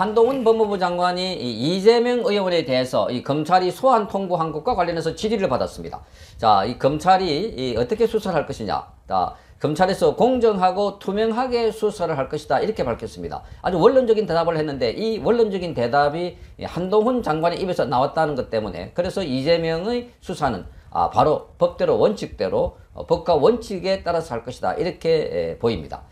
한동훈 법무부 장관이 이재명 의원에 대해서 이 검찰이 소환 통보한 것과 관련해서 질의를 받았습니다. 자, 이 검찰이 어떻게 수사를 할 것이냐. 검찰에서 공정하고 투명하게 수사를 할 것이다. 이렇게 밝혔습니다. 아주 원론적인 대답을 했는데 이 원론적인 대답이 한동훈 장관의 입에서 나왔다는 것 때문에 그래서 이재명의 수사는 바로 법대로 원칙대로 법과 원칙에 따라서 할 것이다. 이렇게 보입니다.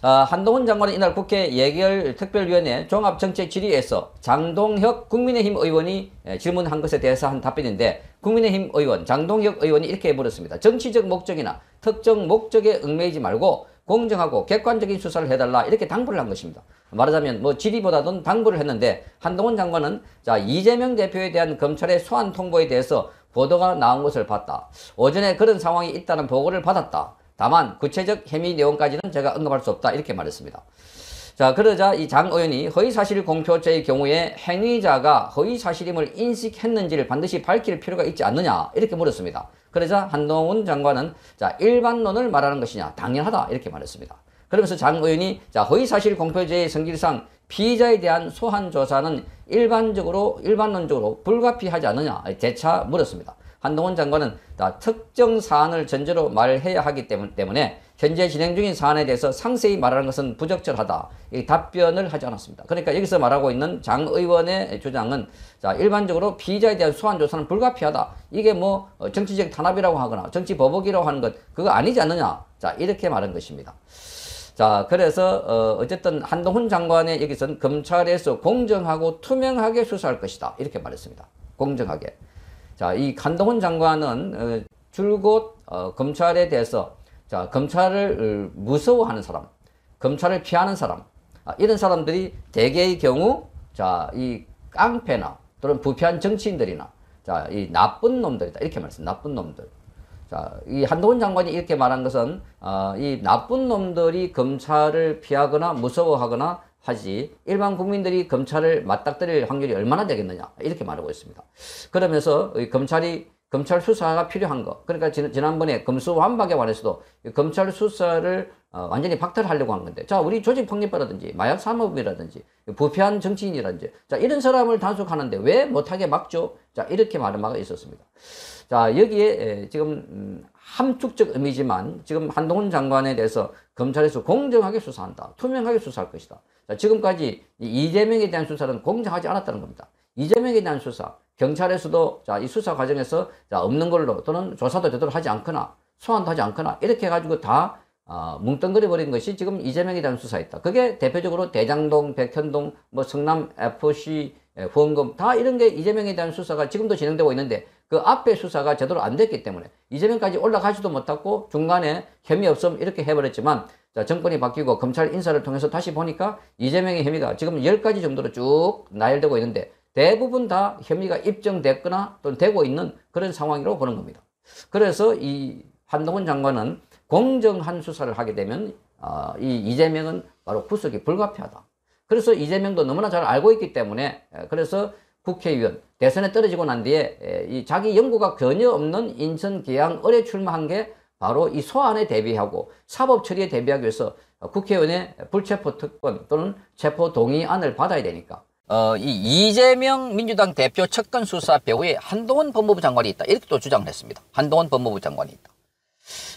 한동훈 장관은 이날 국회 예결특별위원회 종합정책질의에서 장동혁 국민의힘 의원이 질문한 것에 대해서 한 답변인데 국민의힘 의원 장동혁 의원이 이렇게 물었습니다. 정치적 목적이나 특정 목적에 얽매이지 말고 공정하고 객관적인 수사를 해달라 이렇게 당부를 한 것입니다. 말하자면 질의보다는 당부를 했는데 한동훈 장관은 이재명 대표에 대한 검찰의 소환 통보에 대해서 보도가 나온 것을 봤다. 오전에 그런 상황이 있다는 보고를 받았다. 다만 구체적 혐의 내용까지는 제가 언급할 수 없다 이렇게 말했습니다. 자, 그러자 이 장 의원이 허위사실 공표죄의 경우에 행위자가 허위사실임을 인식했는지를 반드시 밝힐 필요가 있지 않느냐 이렇게 물었습니다. 그러자 한동훈 장관은 일반론을 말하는 것이냐 당연하다 이렇게 말했습니다. 그러면서 장 의원이 허위사실 공표죄의 성질상 피의자에 대한 소환 조사는 일반론적으로 불가피하지 않느냐 재차 물었습니다. 한동훈 장관은 특정 사안을 전제로 말해야 하기 때문에 현재 진행 중인 사안에 대해서 상세히 말하는 것은 부적절하다. 이 답변을 하지 않았습니다. 그러니까 여기서 말하고 있는 장 의원의 주장은 일반적으로 피의자에 대한 소환 조사는 불가피하다. 이게 정치적 탄압이라고 하거나 정치 보복이라고 하는 것 그거 아니지 않느냐. 이렇게 말한 것입니다. 자, 그래서 어쨌든 한동훈 장관의 여기서는 검찰에서 공정하고 투명하게 수사할 것이다. 이렇게 말했습니다. 공정하게. 자, 이 한동훈 장관은 줄곧 검찰에 대해서 검찰을 무서워하는 사람, 검찰을 피하는 사람, 이런 사람들이 대개의 경우 이 깡패나 또는 부패한 정치인들이나 이 나쁜 놈들이다 이렇게 말했습니다. 나쁜 놈들. 자, 이 한동훈 장관이 이렇게 말한 것은 이 나쁜 놈들이 검찰을 피하거나 무서워하거나 하지 일반 국민들이 검찰을 맞닥뜨릴 확률이 얼마나 되겠느냐 이렇게 말하고 있습니다. 그러면서 검찰 수사가 필요한 거 그러니까 지난번에 검수완박에 관해서도 검찰 수사를 완전히 박탈하려고 한 건데 우리 조직폭력배라든지 마약산업이라든지 부패한 정치인이라든지 이런 사람을 단속하는데 왜 못하게 막죠? 이렇게 말한 바가 있었습니다. 여기에 지금 함축적 의미지만 지금 한동훈 장관에 대해서 검찰에서 공정하게 수사한다. 투명하게 수사할 것이다. 지금까지 이재명에 대한 수사는 공정하지 않았다는 겁니다. 이재명에 대한 수사, 경찰에서도 이 수사 과정에서 없는 걸로 또는 조사도 제대로 하지 않거나 소환도 하지 않거나 이렇게 해가지고 다 뭉뚱그려 버린 것이 지금 이재명에 대한 수사였다. 그게 대표적으로 대장동, 백현동, 성남 FC, 후원금 다 이런 게 이재명에 대한 수사가 지금도 진행되고 있는데 그 앞에 수사가 제대로 안 됐기 때문에 이재명까지 올라가지도 못하고 중간에 혐의 없음 이렇게 해버렸지만 정권이 바뀌고 검찰 인사를 통해서 다시 보니까 이재명의 혐의가 지금 10가지 정도로 쭉 나열되고 있는데 대부분 다 혐의가 입증됐거나 또는 되고 있는 그런 상황이라고 보는 겁니다. 그래서 이 한동훈 장관은 공정한 수사를 하게 되면 이 이재명은 바로 구속이 불가피하다. 그래서 이재명도 너무나 잘 알고 있기 때문에 그래서 국회의원 대선에 떨어지고 난 뒤에 이 자기 연고가 전혀 없는 인천 계양을에 출마한 게 바로 이 소환에 대비하고 사법 처리에 대비하기 위해서 국회의원의 불체포 특권 또는 체포 동의안을 받아야 되니까 이 이재명 민주당 대표 측근 수사 배후에 한동훈 법무부 장관이 있다. 이렇게 또 주장을 했습니다. 한동훈 법무부 장관이 있다.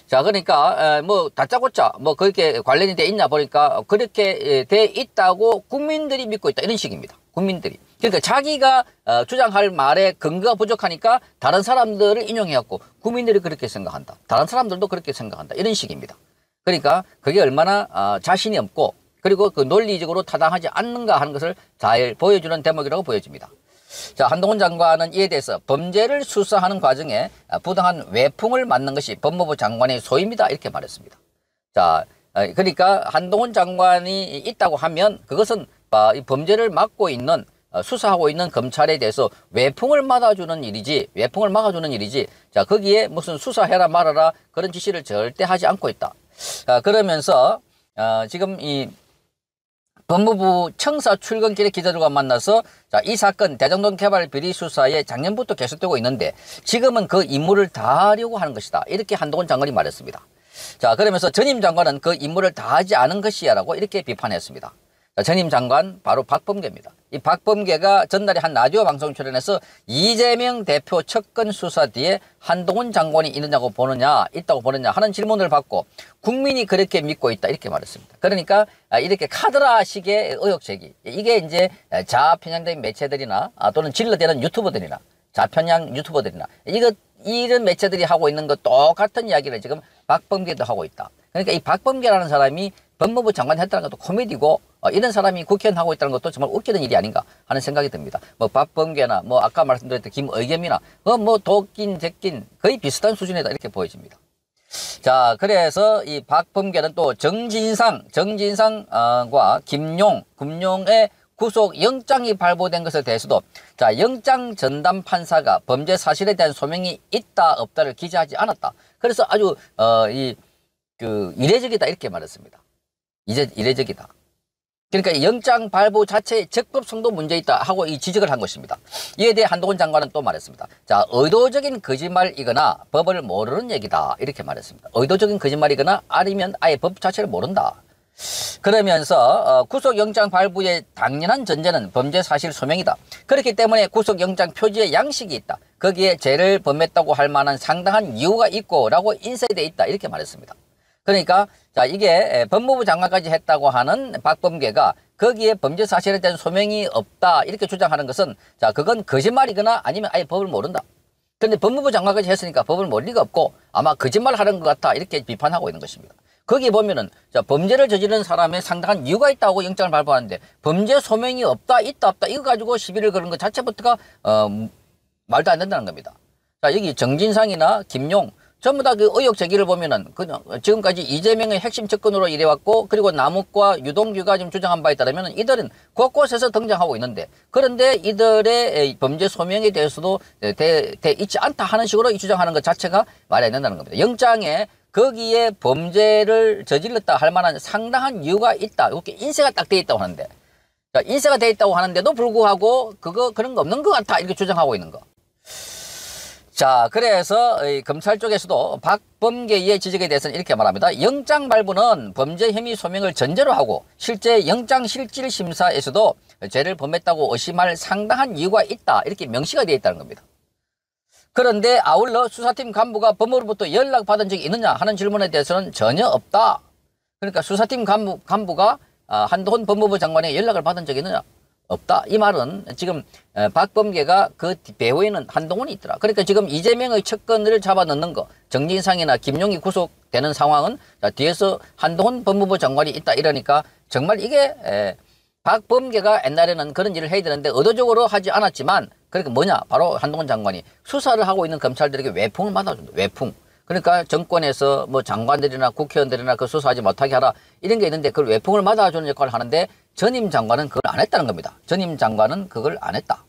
자, 그러니까 다짜고짜 그렇게 관련이 돼 있나 보니까 그렇게 돼 있다고 국민들이 믿고 있다. 이런 식입니다. 국민들이. 그러니까 자기가 주장할 말에 근거가 부족하니까 다른 사람들을 인용해갖고 국민들이 그렇게 생각한다. 다른 사람들도 그렇게 생각한다. 이런 식입니다. 그러니까 그게 얼마나 자신이 없고 그리고 그 논리적으로 타당하지 않는가 하는 것을 잘 보여주는 대목이라고 보여집니다. 자, 한동훈 장관은 이에 대해서 범죄를 수사하는 과정에 부당한 외풍을 맞는 것이 법무부 장관의 소임이다 이렇게 말했습니다. 자, 그러니까 한동훈 장관이 있다고 하면 그것은 이 범죄를 막고 있는 수사하고 있는 검찰에 대해서 외풍을 막아주는 일이지 자, 거기에 무슨 수사해라 말아라 그런 지시를 절대 하지 않고 있다. 그러면서 지금 이 법무부 청사 출근길에 기자들과 만나서 이 사건 대장동 개발 비리 수사에 작년부터 계속되고 있는데 지금은 그 임무를 다하려고 하는 것이다. 이렇게 한동훈 장관이 말했습니다. 자, 그러면서 전임 장관은 그 임무를 다하지 않은 것이야라고 이렇게 비판했습니다. 전임 장관 바로 박범계입니다. 이 박범계가 전날에 한 라디오 방송 출연해서 이재명 대표 척건 수사 뒤에 한동훈 장관이 있느냐고 보느냐, 있다고 보느냐 하는 질문을 받고 국민이 그렇게 믿고 있다 이렇게 말했습니다. 그러니까 이렇게 카드라식의 의혹 제기, 이게 이제 좌편향적인 매체들이나 또는 질러대는 유튜버들이나 좌편향 유튜버들이나 이런 매체들이 하고 있는 것 똑같은 이야기를 지금 박범계도 하고 있다. 그러니까 이 박범계라는 사람이 법무부 장관 했다는 것도 코미디고 이런 사람이 국회의원 하고 있다는 것도 정말 웃기는 일이 아닌가 하는 생각이 듭니다. 뭐 박범계나 뭐 아까 말씀드렸던 김의겸이나 뭐 도끼인 제낀 거의 비슷한 수준이다 이렇게 보여집니다. 자, 그래서 이 박범계는 또 정진상과 금용의 구속 영장이 발부된 것에 대해서도 자, 영장 전담 판사가 범죄 사실에 대한 소명이 있다 없다를 기재하지 않았다. 그래서 아주 이례적이다 이렇게 말했습니다. 이제 이례적이다. 그러니까 영장 발부 자체의 적법성도 문제 있다 하고 이 지적을 한 것입니다. 이에 대해 한동훈 장관은 또 말했습니다. 자, 의도적인 거짓말이거나 법을 모르는 얘기다 이렇게 말했습니다. 의도적인 거짓말이거나 아니면 아예 법 자체를 모른다. 그러면서 구속영장 발부의 당연한 전제는 범죄 사실 소명이다. 그렇기 때문에 구속영장 표지에 양식이 있다. 거기에 죄를 범했다고 할 만한 상당한 이유가 있고 라고 인쇄되어 있다 이렇게 말했습니다. 그러니까 자, 이게 법무부 장관까지 했다고 하는 박범계가 거기에 범죄 사실에 대한 소명이 없다 이렇게 주장하는 것은 자, 그건 거짓말이거나 아니면 아예 법을 모른다. 그런데 법무부 장관까지 했으니까 법을 모를 리가 없고 아마 거짓말하는 것 같다 이렇게 비판하고 있는 것입니다. 거기 보면은 자, 범죄를 저지른 사람의 상당한 이유가 있다고 영장을 발부하는데 범죄 소명이 없다 있다 없다 이거 가지고 시비를 거는 것 자체부터가 말도 안 된다는 겁니다. 자, 여기 정진상이나 김용 전부 다 그 의혹 제기를 보면은 그냥 지금까지 이재명의 핵심 접근으로 일해왔고 그리고 남욱과 유동규가 지금 주장한 바에 따르면 이들은 곳곳에서 등장하고 있는데 그런데 이들의 범죄 소명에 대해서도 있지 않다 하는 식으로 주장하는 것 자체가 말이 안 된다는 겁니다. 영장에 거기에 범죄를 저질렀다 할 만한 상당한 이유가 있다. 이렇게 인쇄가 딱 돼 있다고 하는데 자, 인쇄가 돼 있다고 하는데도 불구하고 그런 거 없는 것 같아 이렇게 주장하고 있는 거. 자, 그래서 검찰 쪽에서도 박범계의 지적에 대해서는 이렇게 말합니다. 영장 발부는 범죄 혐의 소명을 전제로 하고 실제 영장 실질 심사에서도 죄를 범했다고 의심할 상당한 이유가 있다. 이렇게 명시가 되어 있다는 겁니다. 그런데 아울러 수사팀 간부가 법무부로부터 연락받은 적이 있느냐 하는 질문에 대해서는 전혀 없다. 그러니까 수사팀 간부가 한동훈 법무부 장관에게 연락을 받은 적이 있느냐? 없다. 이 말은 지금 박범계가 그 배후에는 한동훈이 있더라. 그러니까 지금 이재명의 척건을 잡아넣는 거 정진상이나 김용이 구속되는 상황은 자, 뒤에서 한동훈 법무부 장관이 있다 이러니까 정말 이게 박범계가 옛날에는 그런 일을 해야 되는데 의도적으로 하지 않았지만 그러니까 뭐냐 바로 한동훈 장관이 수사를 하고 있는 검찰들에게 외풍을 맞아준다. 외풍. 그러니까 정권에서 뭐 장관들이나 국회의원들이나 그 수사하지 못하게 하라 이런 게 있는데 그걸 외풍을 맞아주는 역할을 하는데 전임 장관은 그걸 안 했다는 겁니다. 전임 장관은 그걸 안 했다.